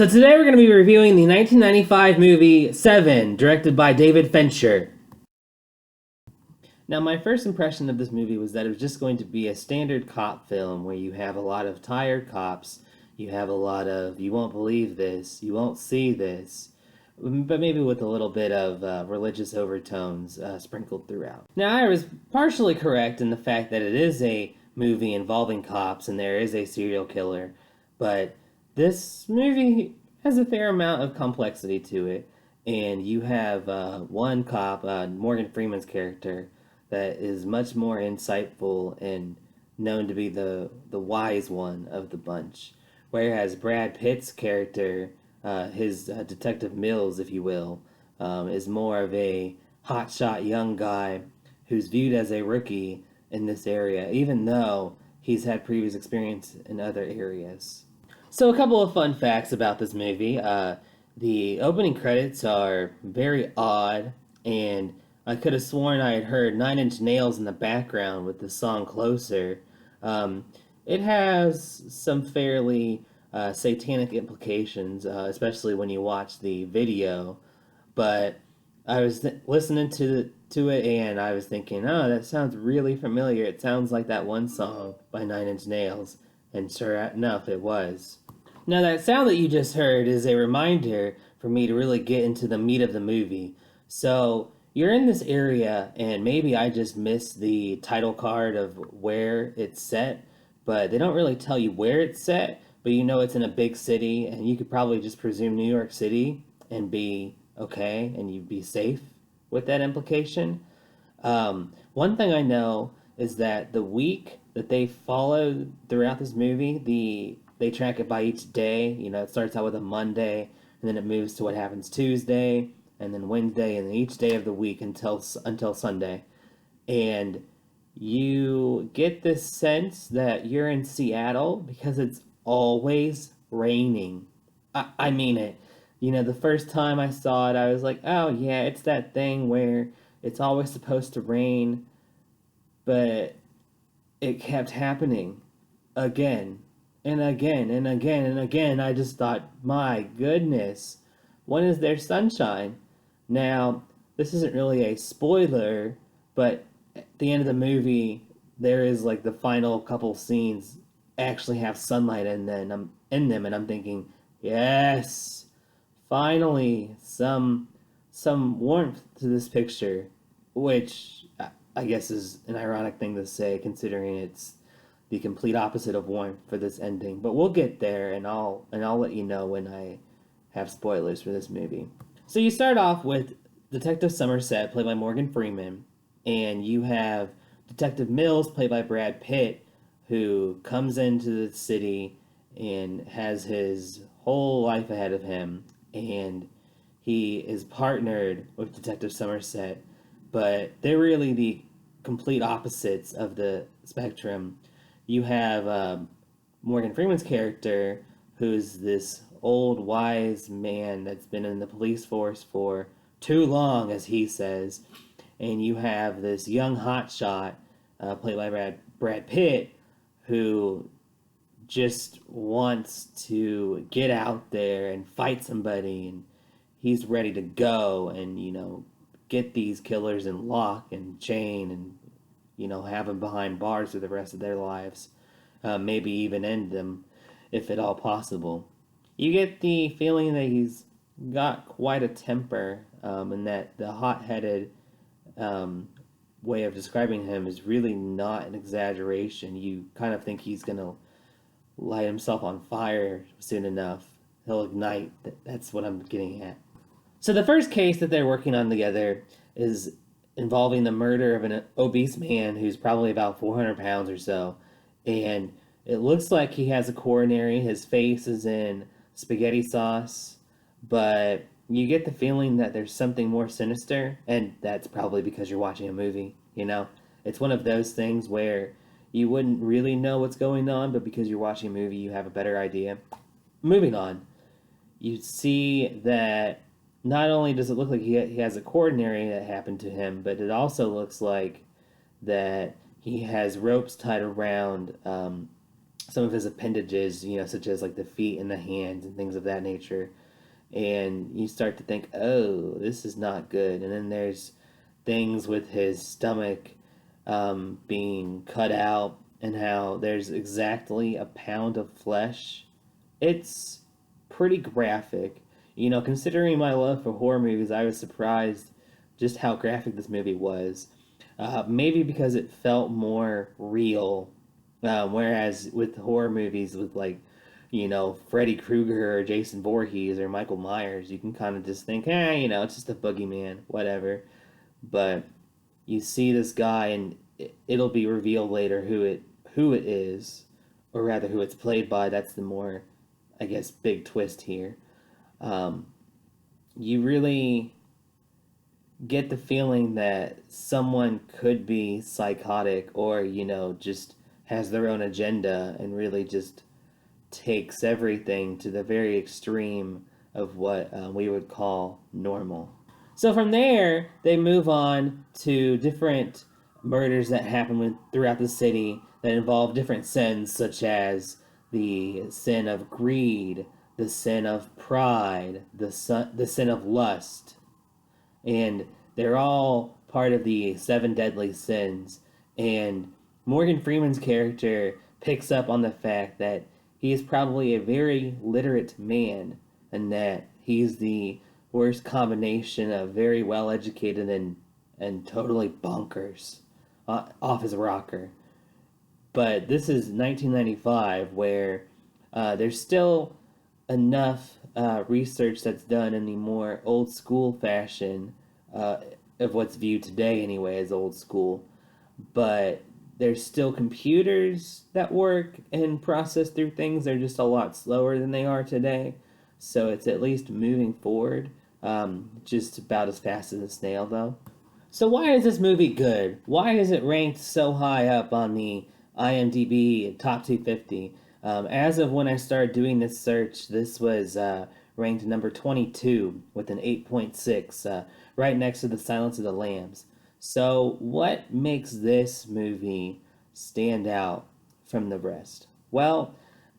So today we're going to be reviewing the 1995 movie Se7en, directed by David Fincher. Now, my first impression of this movie was that it was just going to be a standard cop film where you have a lot of tired cops, you have a lot of, you won't believe this, you won't see this, but maybe with a little bit of religious overtones sprinkled throughout. Now, I was partially correct in the fact that it is a movie involving cops and there is a serial killer, but this movie has a fair amount of complexity to it, and you have one cop, Morgan Freeman's character, that is much more insightful and known to be the wise one of the bunch, whereas Brad Pitt's character, his Detective Mills, if you will, is more of a hotshot young guy who's viewed as a rookie in this area, even though he's had previous experience in other areas. So, a couple of fun facts about this movie. The opening credits are very odd, and I could have sworn I had heard Nine Inch Nails in the background with the song Closer. Um, it has some fairly satanic implications, especially when you watch the video. But I was listening to it, and I was thinking, oh, that sounds really familiar. It sounds like that one song by Nine Inch Nails, and sure enough, it was. Now, that sound that you just heard is a reminder for me to really get into the meat of the movie. So, you're in this area, and maybe I just missed the title card of where it's set, but they don't really tell you where it's set, but you know it's in a big city, and you could probably just presume New York City and be okay, and you'd be safe with that implication. One thing I know is that the week that they follow throughout this movie, they track it by each day. You know, it starts out with a Monday, and then it moves to what happens Tuesday, and then Wednesday, and then each day of the week until Sunday. And you get this sense that you're in Seattle because it's always raining. I mean it. You know, the first time I saw it, I was like, oh, yeah, it's that thing where it's always supposed to rain, but it kept happening again and again and again and again. I just thought, my goodness, when is there sunshine? Now, this isn't really a spoiler, but at the end of the movie, there is like the final couple scenes actually have sunlight in them, and I'm thinking, yes, finally some warmth to this picture, which I guess is an ironic thing to say considering it's the complete opposite of warmth for this ending. But we'll get there, and I'll let you know when I have spoilers for this movie. So you start off with Detective Somerset, played by Morgan Freeman, and you have Detective Mills, played by Brad Pitt, who comes into the city and has his whole life ahead of him, and he is partnered with Detective Somerset, but they're really the complete opposites of the spectrum. You have Morgan Freeman's character, who's this old wise man that's been in the police force for too long, as he says, and you have this young hotshot, played by Brad Pitt, who just wants to get out there and fight somebody, and he's ready to go and, you know, get these killers in lock and chain and, you know, have them behind bars for the rest of their lives. Maybe even end them if at all possible. You get the feeling that he's got quite a temper, and that the hot-headed way of describing him is really not an exaggeration. You kind of think he's going to light himself on fire soon enough. He'll ignite. That's what I'm getting at. So the first case that they're working on together is involving the murder of an obese man who's probably about 400 pounds or so. And it looks like he has a coronary. His face is in spaghetti sauce. But you get the feeling that there's something more sinister. And that's probably because you're watching a movie, you know? It's one of those things where you wouldn't really know what's going on, but because you're watching a movie, you have a better idea. Moving on, you see that not only does it look like he has a coronary that happened to him, but it also looks like that he has ropes tied around some of his appendages, such as like the feet and the hands and things of that nature. And you start to think, oh, this is not good. And then there's things with his stomach being cut out, and how there's exactly a pound of flesh. It's pretty graphic. Considering my love for horror movies, I was surprised just how graphic this movie was. Maybe because it felt more real, whereas with horror movies, with like, Freddy Krueger or Jason Voorhees or Michael Myers, you can kind of just think, it's just a boogeyman, whatever. But you see this guy, and it'll be revealed later who it is, or rather who it's played by. That's the more, I guess, big twist here. Um, you really get the feeling that someone could be psychotic, or just has their own agenda and really just takes everything to the very extreme of what we would call normal. So from there, they move on to different murders that happen throughout the city that involve different sins, such as the sin of greed, the sin of pride, the sin of lust, and they're all part of the seven deadly sins. And Morgan Freeman's character picks up on the fact that he is probably a very literate man, and that he's the worst combination of very well educated and totally bonkers off his rocker. But this is 1995, where there's still enough research that's done in the more old school fashion, uh, of what's viewed today anyway as old school. But there's still computers that work and process through things. They're just a lot slower than they are today. So it's at least moving forward, just about as fast as a snail, though. So why is this movie good? Why is it ranked so high up on the IMDb top 250? As of when I started doing this search, this was ranked number 22 with an 8.6, right next to The Silence of the Lambs. So what makes this movie stand out from the rest? Well,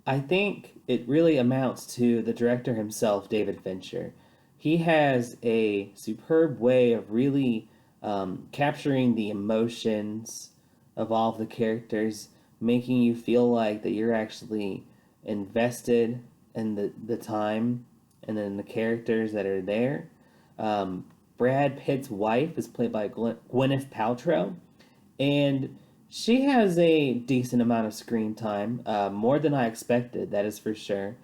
I think it really amounts to the director himself, David Fincher. He has a superb way of really capturing the emotions of all of the characters, making you feel like that you're actually invested in the time and then the characters that are there. Um, Brad Pitt's wife is played by Gwyneth Paltrow, and she has a decent amount of screen time, more than I expected, that is for sure.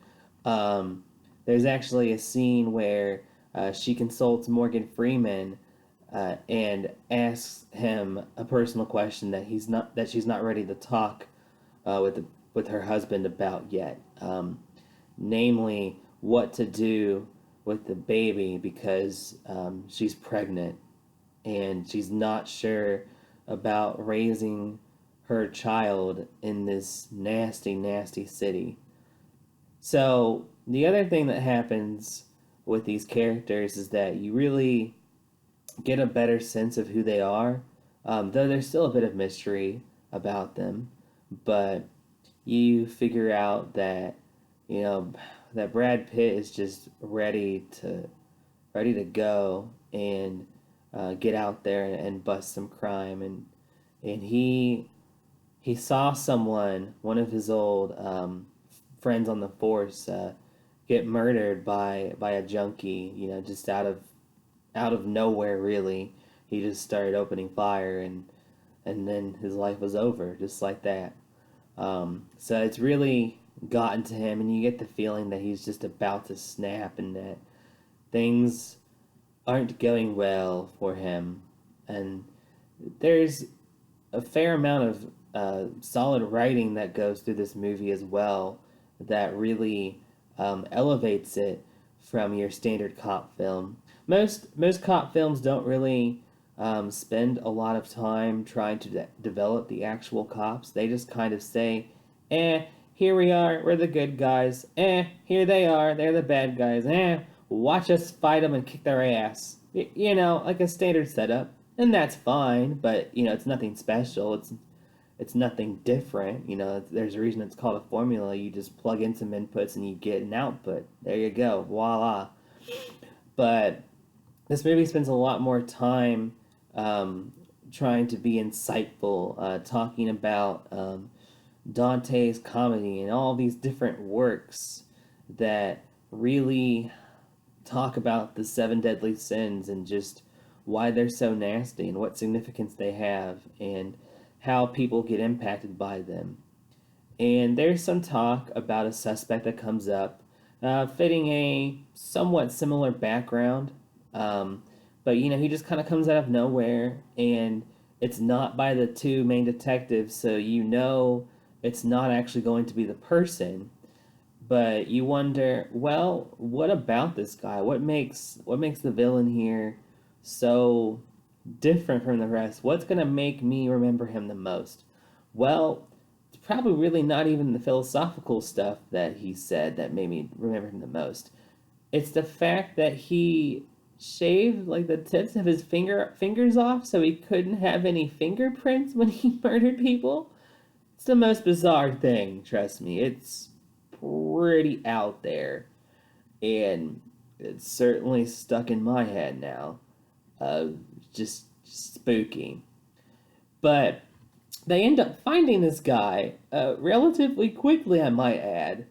Um, there's actually a scene where she consults Morgan Freeman and asks him a personal question that she's not ready to talk with her husband about yet, namely what to do with the baby, because she's pregnant and she's not sure about raising her child in this nasty, nasty city. So, the other thing that happens with these characters is that you really get a better sense of who they are, though there's still a bit of mystery about them. But you figure out that, you know, that Brad Pitt is just ready to go and get out there and bust some crime. And he saw one of his old friends on the force, get murdered by a junkie. Just out of nowhere, really. He just started opening fire, and then his life was over, just like that. So it's really gotten to him, and you get the feeling that he's just about to snap, and that things aren't going well for him. And there's a fair amount of solid writing that goes through this movie as well, that really elevates it from your standard cop film. Most cop films don't really spend a lot of time trying to develop the actual cops. They just kind of say, here we are, we're the good guys. Here they are, they're the bad guys. Watch us fight them and kick their ass. Like a standard setup. And that's fine, but, it's nothing special. it's nothing different. There's a reason it's called a formula. You just plug in some inputs and you get an output. There you go, voila. But this movie spends a lot more time um, trying to be insightful, talking about Dante's comedy and all these different works that really talk about the seven deadly sins and just why they're so nasty and what significance they have and how people get impacted by them. And there's some talk about a suspect that comes up, fitting a somewhat similar background. Um, but he just kind of comes out of nowhere, and it's not by the two main detectives, so it's not actually going to be the person. But you wonder, well, what about this guy? What makes the villain here so different from the rest? What's gonna make me remember him the most? Well, it's probably really not even the philosophical stuff that he said that made me remember him the most. It's the fact that he shaved like the tips of his fingers off so he couldn't have any fingerprints when he murdered people. It's the most bizarre thing, trust me. It's pretty out there, and it's certainly stuck in my head now. Uh, just spooky. But they end up finding this guy relatively quickly, I might add.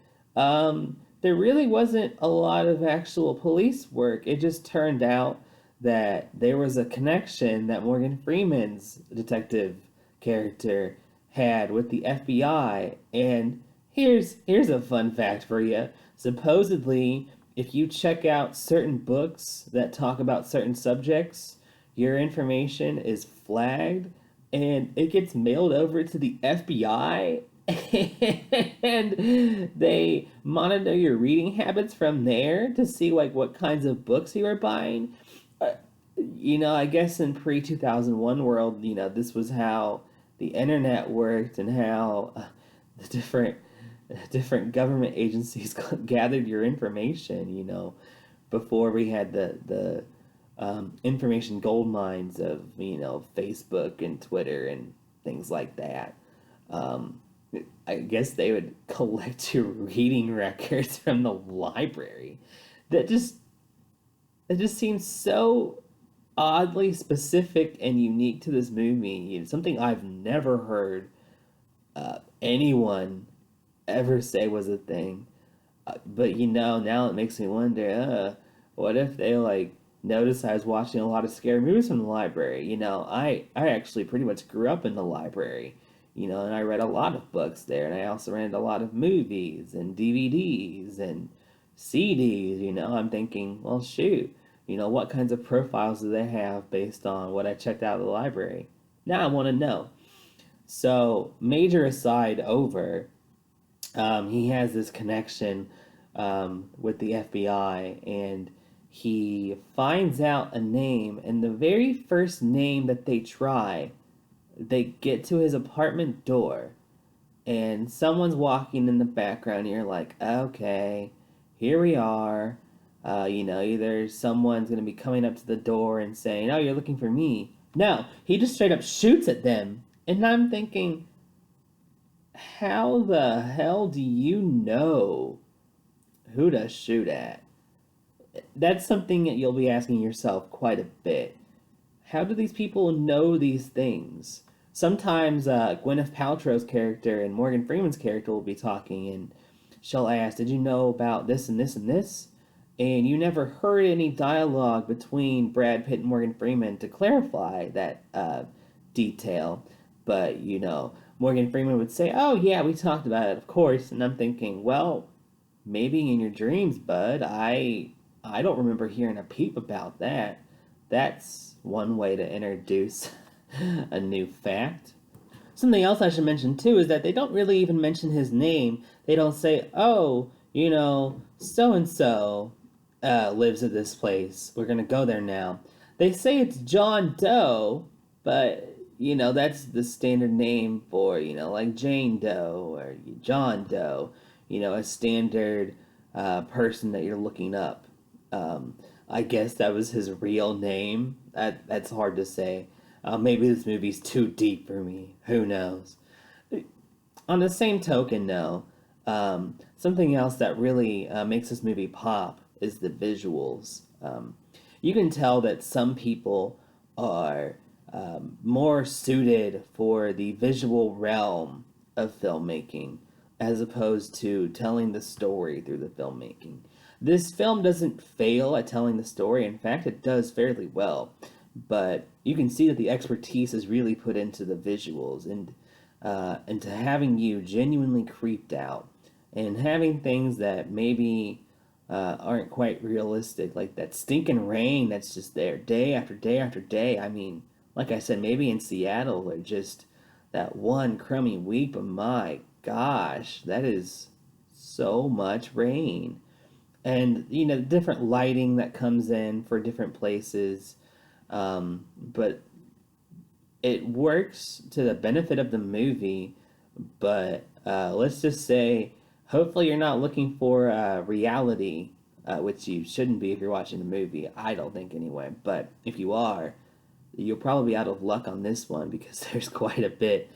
There really wasn't a lot of actual police work. It just turned out that there was a connection that Morgan Freeman's detective character had with the FBI. And here's a fun fact for you. Supposedly, if you check out certain books that talk about certain subjects, your information is flagged and it gets mailed over to the FBI and they monitor your reading habits from there to see like what kinds of books you are buying. Uh, I guess in pre 2001 world, this was how the internet worked and how the different government agencies gathered your information. Before we had the information gold mines of Facebook and Twitter and things like that. Um, I guess they would collect your reading records from the library. That just it just seems so oddly specific and unique to this movie. Something I've never heard anyone ever say was a thing. But now it makes me wonder, what if they like noticed I was watching a lot of scary movies from the library? I actually pretty much grew up in the library, and I read a lot of books there, and I also rented a lot of movies and DVDs and CDs. I'm thinking, well, shoot, what kinds of profiles do they have based on what I checked out of the library? Now I want to know. So, major aside over, he has this connection with the FBI, and he finds out a name, and the very first name that they get to his apartment door, and someone's walking in the background, and you're like, okay, here we are. Either someone's going to be coming up to the door and saying, oh, you're looking for me. No, he just straight up shoots at them. And I'm thinking, how the hell do you know who to shoot at? That's something that you'll be asking yourself quite a bit. How do these people know these things? Sometimes Gwyneth Paltrow's character and Morgan Freeman's character will be talking, and she'll ask, did you know about this and this and this? And you never heard any dialogue between Brad Pitt and Morgan Freeman to clarify that detail. But, Morgan Freeman would say, oh, yeah, we talked about it, of course. And I'm thinking, well, maybe in your dreams, bud. I don't remember hearing a peep about that. That's one way to introduce a new fact. Something else I should mention too is that they don't really even mention his name. They don't say, oh, so and so lives at this place. We're gonna go there now. They say it's John Doe, but that's the standard name for like Jane Doe or John Doe. A standard person that you're looking up. Um, I guess that was his real name. That's hard to say. Maybe this movie's too deep for me. Who knows? On the same token, though, something else that really makes this movie pop is the visuals. You can tell that some people are more suited for the visual realm of filmmaking as opposed to telling the story through the filmmaking. This film doesn't fail at telling the story. In fact, it does fairly well. But you can see that the expertise is really put into the visuals and to having you genuinely creeped out and having things that maybe aren't quite realistic, like that stinking rain that's just there day after day after day. I mean, like I said, maybe in Seattle or just that one crummy week, but my gosh, that is so much rain. And, different lighting that comes in for different places. But it works to the benefit of the movie, but let's just say, hopefully, you're not looking for reality, which you shouldn't be if you're watching the movie. I don't think anyway. But if you are, you'll probably be out of luck on this one because there's quite a bit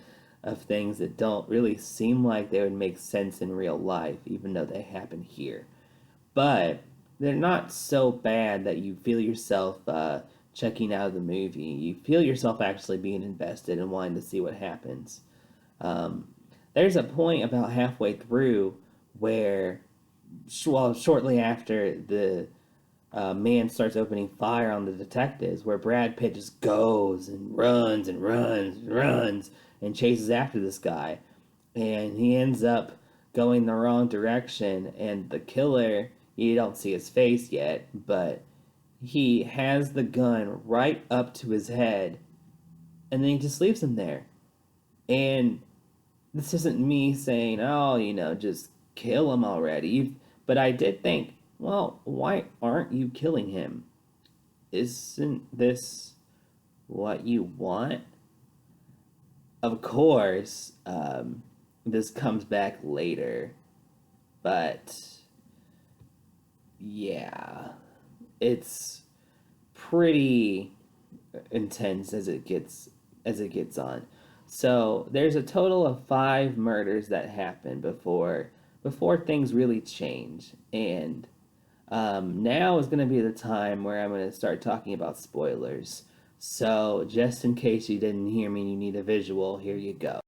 of things that don't really seem like they would make sense in real life, even though they happen here. But they're not so bad that you feel yourself checking out of the movie. You feel yourself actually being invested and wanting to see what happens. Um, there's a point about halfway through where, well, shortly after the man starts opening fire on the detectives, where Brad Pitt just goes and runs and runs and runs and chases after this guy. And he ends up going the wrong direction, and the killer, you don't see his face yet, but he has the gun right up to his head, and then he just leaves him there. And this isn't me saying, oh, just kill him already. But I did think, well, why aren't you killing him? Isn't this what you want? Of course, this comes back later, but yeah, it's pretty intense as it gets on. So there's a total of 5 murders that happen before things really change, and now is going to be the time where I'm going to start talking about spoilers. So just in case you didn't hear me, and you need a visual. Here you go.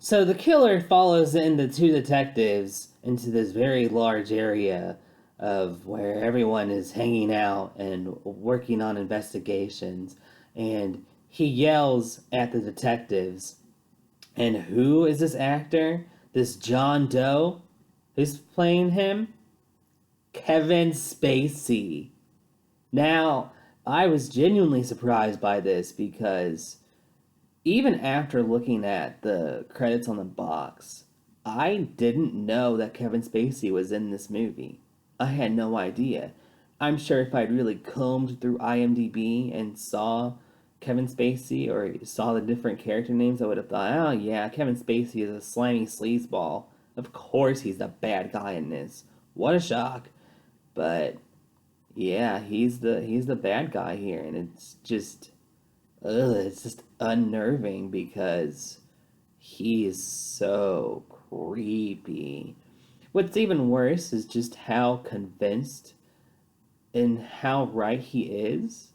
So the killer follows in the 2 detectives into this very large area of where everyone is hanging out and working on investigations. And he yells at the detectives. And who is this actor? This John Doe? Who's playing him? Kevin Spacey. Now, I was genuinely surprised by this because even after looking at the credits on the box, I didn't know that Kevin Spacey was in this movie. I had no idea. I'm sure if I'd really combed through IMDb and saw Kevin Spacey or saw the different character names, I would have thought, oh yeah, Kevin Spacey is a slimy sleazeball. Of course he's the bad guy in this. What a shock. But yeah, he's the bad guy here, and it's just unnerving because he is so creepy. What's even worse is just how convinced and how right he is.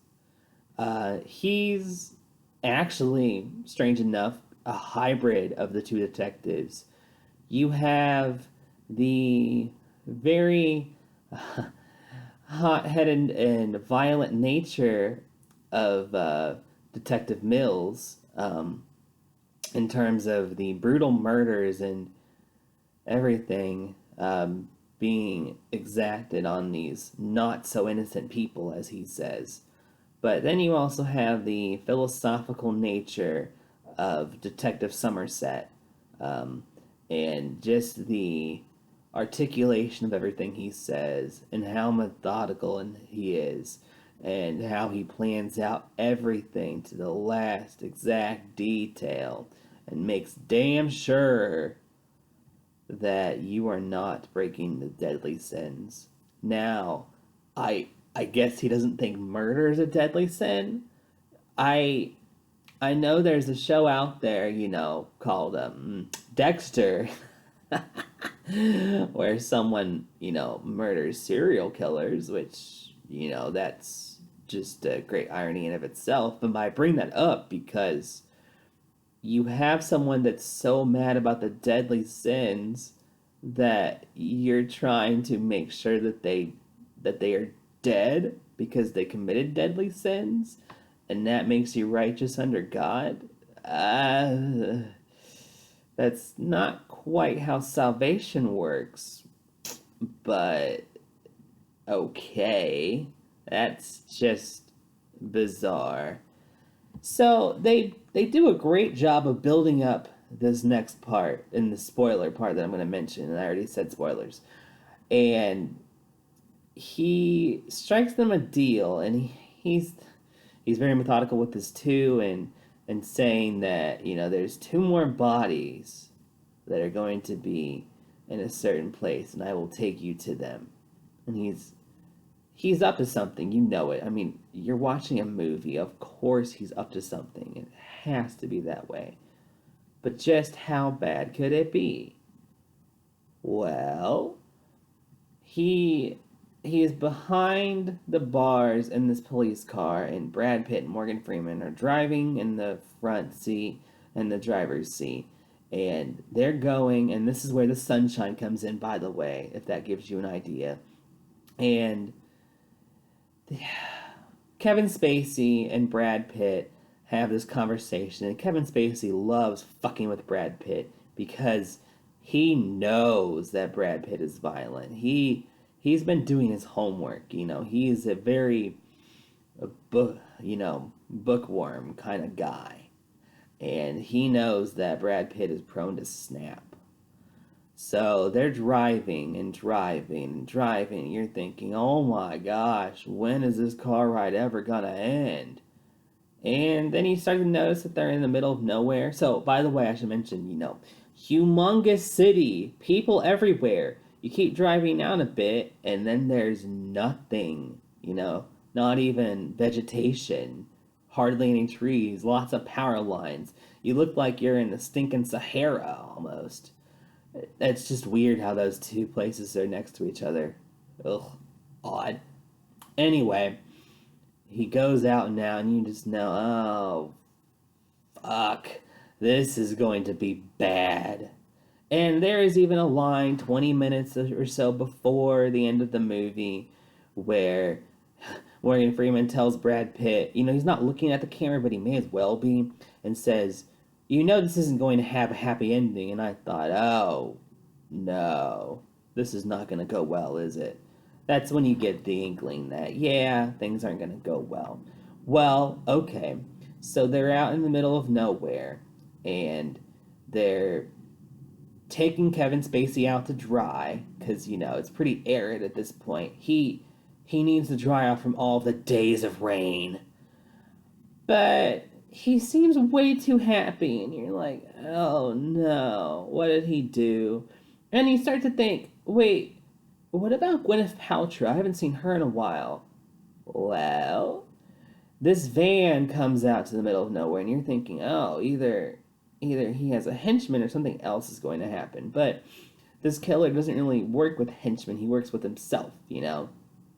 He's actually, strange enough, a hybrid of the 2 detectives. You have the very hot-headed and violent nature of Detective Mills, in terms of the brutal murders and everything being exacted on these not so innocent people, as he says. But then you also have the philosophical nature of Detective Somerset, um, and just the articulation of everything he says, and how methodical he is, and how he plans out everything to the last exact detail, and makes damn sure that you are not breaking the deadly sins. Now, I guess he doesn't think murder is a deadly sin. I I know there's a show out there, called Dexter, where someone, murders serial killers, which, that's just a great irony in of itself. But I bring that up because you have someone that's so mad about the deadly sins that you're trying to make sure that they are dead because they committed deadly sins, and that makes you righteous under God. Uh, that's not quite how salvation works, but okay. That's just bizarre. So they do a great job of building up this next part in the spoiler part that I'm going to mention, and I already said spoilers. And he strikes them a deal, and he's very methodical with this too, and saying that there's two more bodies that are going to be in a certain place, and I will take you to them. And he's up to something, it. I mean, you're watching a movie, of course he's up to something. It has to be that way. But just how bad could it be? Well, he he is behind the bars in this police car, and Brad Pitt and Morgan Freeman are driving in the front seat and the driver's seat. And they're going, and this is where the sunshine comes in, by the way, if that gives you an idea. And Kevin Spacey and Brad Pitt have this conversation, and Kevin Spacey loves fucking with Brad Pitt because he knows that Brad Pitt is violent. He's been doing his homework. He's a very bookworm kind of guy, and he knows that Brad Pitt is prone to snap. So they're driving and driving and driving. You're thinking, oh my gosh, when is this car ride ever gonna end? And then you start to notice that they're in the middle of nowhere. So, by the way, I should mention, humongous city, people everywhere. You keep driving out a bit, and then there's nothing, not even vegetation, hardly any trees, lots of power lines. You look like you're in the stinking Sahara almost. It's just weird how those two places are next to each other. Ugh, odd. Anyway, he goes out now, and you just know, oh, fuck, this is going to be bad. And there is even a line 20 minutes or so before the end of the movie where Morgan Freeman tells Brad Pitt, he's not looking at the camera, but he may as well be, and says, this isn't going to have a happy ending. And I thought, oh, no, this is not going to go well, is it? That's when you get the inkling that, yeah, things aren't going to go well. Well, okay. So they're out in the middle of nowhere, and they're taking Kevin Spacey out to dry, because, it's pretty arid at this point. He needs to dry off from all the days of rain. But he seems way too happy, and you're like, oh no, what did he do? And you start to think, wait, what about Gwyneth Paltrow? I haven't seen her in a while. Well, this van comes out to the middle of nowhere, and you're thinking, oh, either he has a henchman or something else is going to happen. But this killer doesn't really work with henchmen. He works with himself,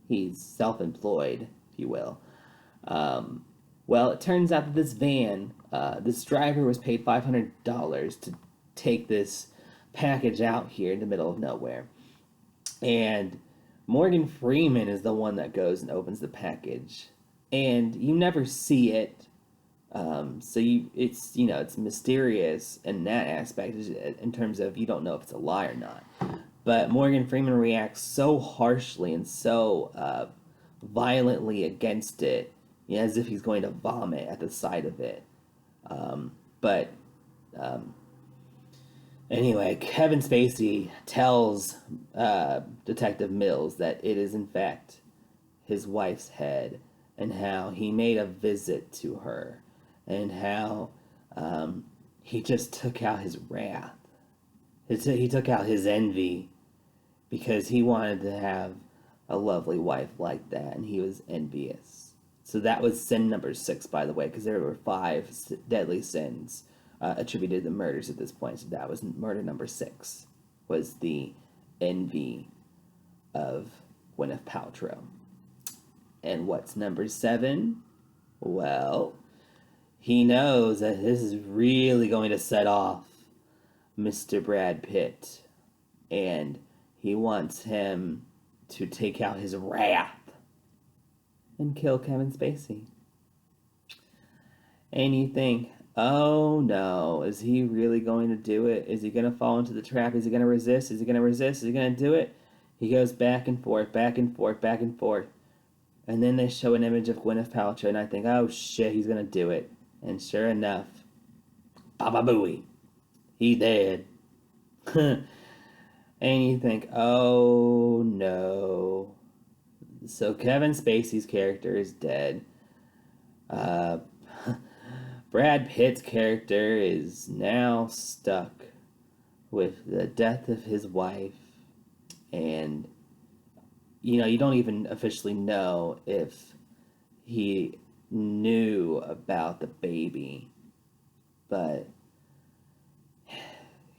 He's self-employed, if you will. Well, it turns out that this van, this driver was paid $500 to take this package out here in the middle of nowhere. And Morgan Freeman is the one that goes and opens the package. And you never see it. It's mysterious in that aspect in terms of you don't know if it's a lie or not. But Morgan Freeman reacts so harshly and so violently against it, as if he's going to vomit at the sight of it. But anyway, Kevin Spacey tells Detective Mills that it is in fact his wife's head, and how he made a visit to her, and how he just took out his wrath. He took out his envy because he wanted to have a lovely wife like that, and he was envious. So that was sin number 6, by the way, because there were 5 deadly sins attributed to murders at this point. So that was murder number 6, was the envy of Gwyneth Paltrow. And what's number 7? Well, he knows that this is really going to set off Mr. Brad Pitt, and he wants him to take out his wrath and kill Kevin Spacey. And you think, oh no, is he really going to do it? Is he going to fall into the trap? Is he going to resist? Is he going to resist? Is he going to do it? He goes back and forth, back and forth, back and forth. And then they show an image of Gwyneth Paltrow, and I think, oh shit, he's going to do it. And sure enough, Baba Booey, he dead. And you think, oh no. So Kevin Spacey's character is dead. Brad Pitt's character is now stuck with the death of his wife, and you don't even officially know if he knew about the baby, but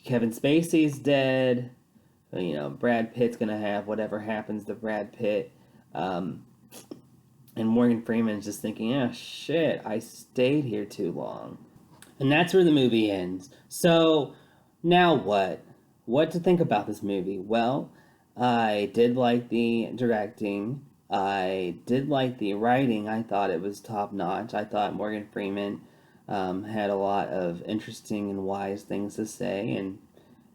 Kevin Spacey's dead. Brad Pitt's gonna have whatever happens to Brad Pitt. And Morgan Freeman's just thinking, oh shit, I stayed here too long. And that's where the movie ends. So, now what? What to think about this movie? Well, I did like the directing. I did like the writing. I thought it was top notch. I thought Morgan Freeman had a lot of interesting and wise things to say, and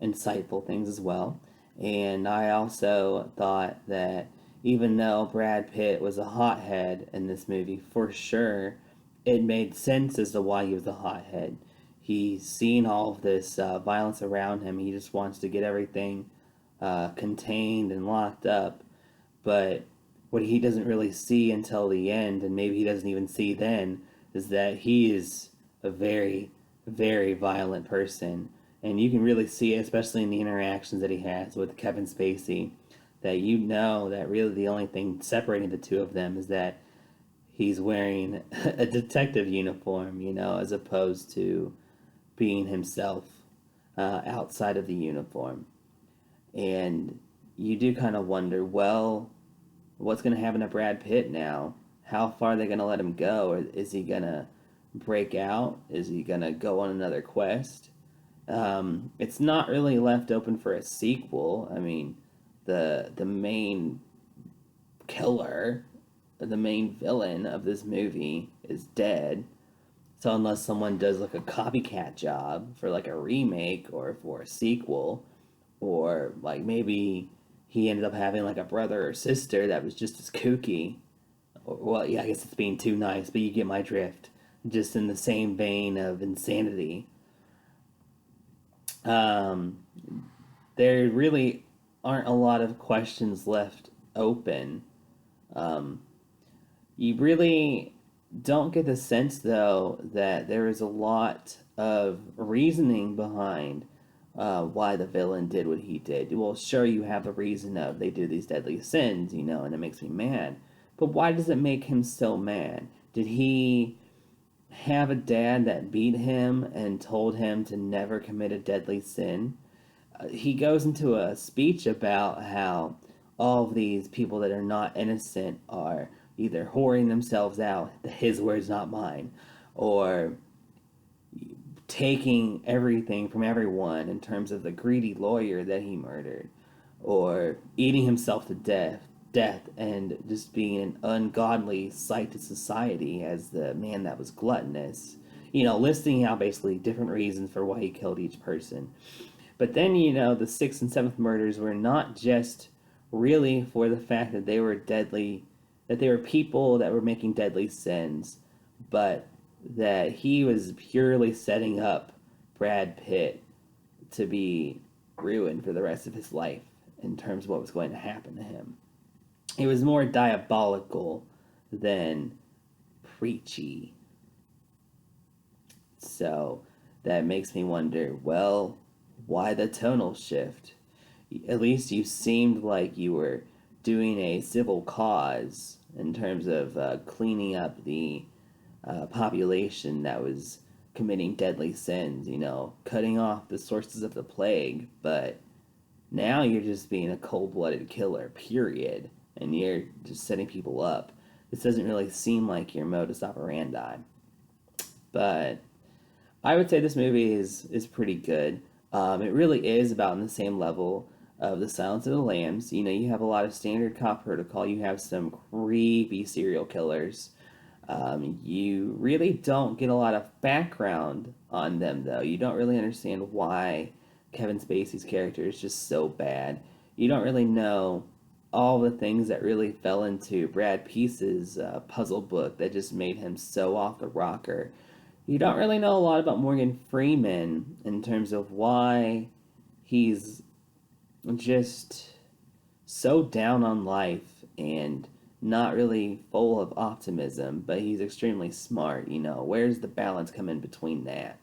insightful things as well. And I also thought that even though Brad Pitt was a hothead in this movie, for sure, it made sense as to why he was a hothead. He's seen all of this violence around him. He just wants to get everything contained and locked up. But what he doesn't really see until the end, and maybe he doesn't even see then, is that he is a very, very violent person. And you can really see it, especially in the interactions that he has with Kevin Spacey, that that really the only thing separating the two of them is that he's wearing a detective uniform, as opposed to being himself outside of the uniform. And you do kind of wonder, well, what's going to happen to Brad Pitt now? How far are they going to let him go? Or is he going to break out? Is he going to go on another quest? It's not really left open for a sequel. I mean, the main killer, the main villain of this movie is dead. So unless someone does like a copycat job for like a remake or for a sequel, or like maybe he ended up having like a brother or sister that was just as kooky. Well, yeah, I guess it's being too nice, but you get my drift. Just in the same vein of insanity. There really aren't a lot of questions left open. You really don't get the sense, though, that there is a lot of reasoning behind why the villain did what he did. Well, sure, you have the reason of they do these deadly sins, and it makes me mad. But why does it make him so mad? Did he have a dad that beat him and told him to never commit a deadly sin? He goes into a speech about how all of these people that are not innocent are either whoring themselves out, his words, not mine, or taking everything from everyone in terms of the greedy lawyer that he murdered, or eating himself to death and just being an ungodly sight to society as the man that was gluttonous, listing out basically different reasons for why he killed each person. But then, the 6th and 7th murders were not just really for the fact that they were deadly, that they were people that were making deadly sins, but that he was purely setting up Brad Pitt to be ruined for the rest of his life in terms of what was going to happen to him. It was more diabolical than preachy. So that makes me wonder, well, why the tonal shift? At least you seemed like you were doing a civil cause in terms of cleaning up the population that was committing deadly sins, cutting off the sources of the plague. But now you're just being a cold blooded killer, period. And you're just setting people up. This doesn't really seem like your modus operandi. But I would say this movie is pretty good. It really is about on the same level of The Silence of the Lambs. You have a lot of standard cop protocol. You have some creepy serial killers. You really don't get a lot of background on them, though. You don't really understand why Kevin Spacey's character is just so bad. You don't really know all the things that really fell into Brad Peace's puzzle book that just made him so off the rocker. You don't really know a lot about Morgan Freeman in terms of why he's just so down on life and not really full of optimism, but he's extremely smart. Where's the balance come in between that?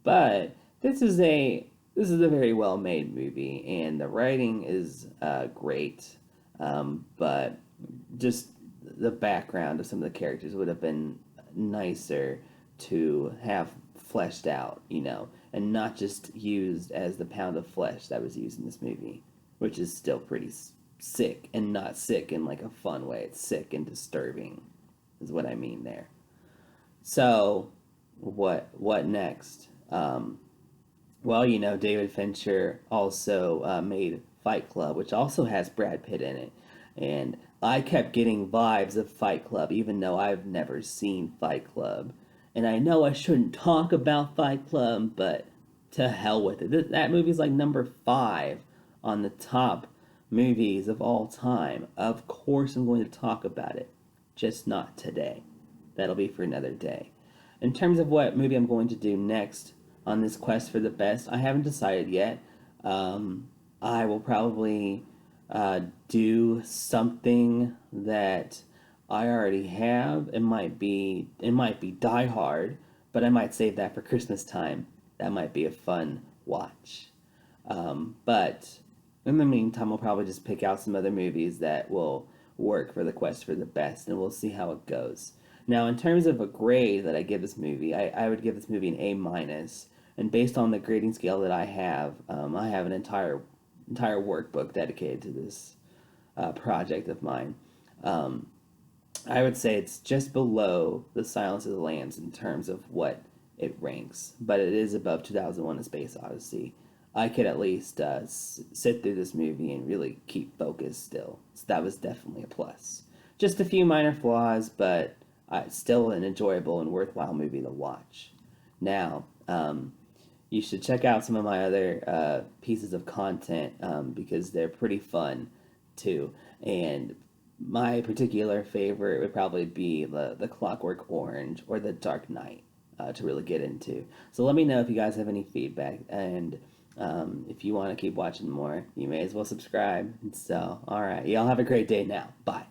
But this is a very well made movie, and the writing is great. But just the background of some of the characters would have been nicer to have fleshed out, and not just used as the pound of flesh that was used in this movie, which is still pretty sick, and not sick in like a fun way. It's sick and disturbing, is what I mean there. So, what next? Well, David Fincher also made Fight Club, which also has Brad Pitt in it, and I kept getting vibes of Fight Club, even though I've never seen Fight Club. And I know I shouldn't talk about Fight Club, but to hell with it. That movie's like number 5 on the top movies of all time. Of course, I'm going to talk about it, just not today. That'll be for another day. In terms of what movie I'm going to do next on this quest for the best, I haven't decided yet. I will probably do something that I already have. It might be Die Hard, but I might save that for Christmas time. That might be a fun watch. But in the meantime, we'll probably just pick out some other movies that will work for the quest for the best, and we'll see how it goes. Now, in terms of a grade that I give this movie, I would give this movie an A minus. And based on the grading scale that I have an entire workbook dedicated to this project of mine. Um, I would say it's just below The Silence of the Lambs in terms of what it ranks, but it is above 2001: A Space Odyssey. I could at least sit through this movie and really keep focused still. So that was definitely a plus. Just a few minor flaws, but still an enjoyable and worthwhile movie to watch. Now, you should check out some of my other pieces of content because they're pretty fun too. And my particular favorite would probably be the Clockwork Orange or the Dark Knight to really get into. So let me know if you guys have any feedback, and if you want to keep watching more, you may as well subscribe. So, all right, y'all have a great day now. Bye.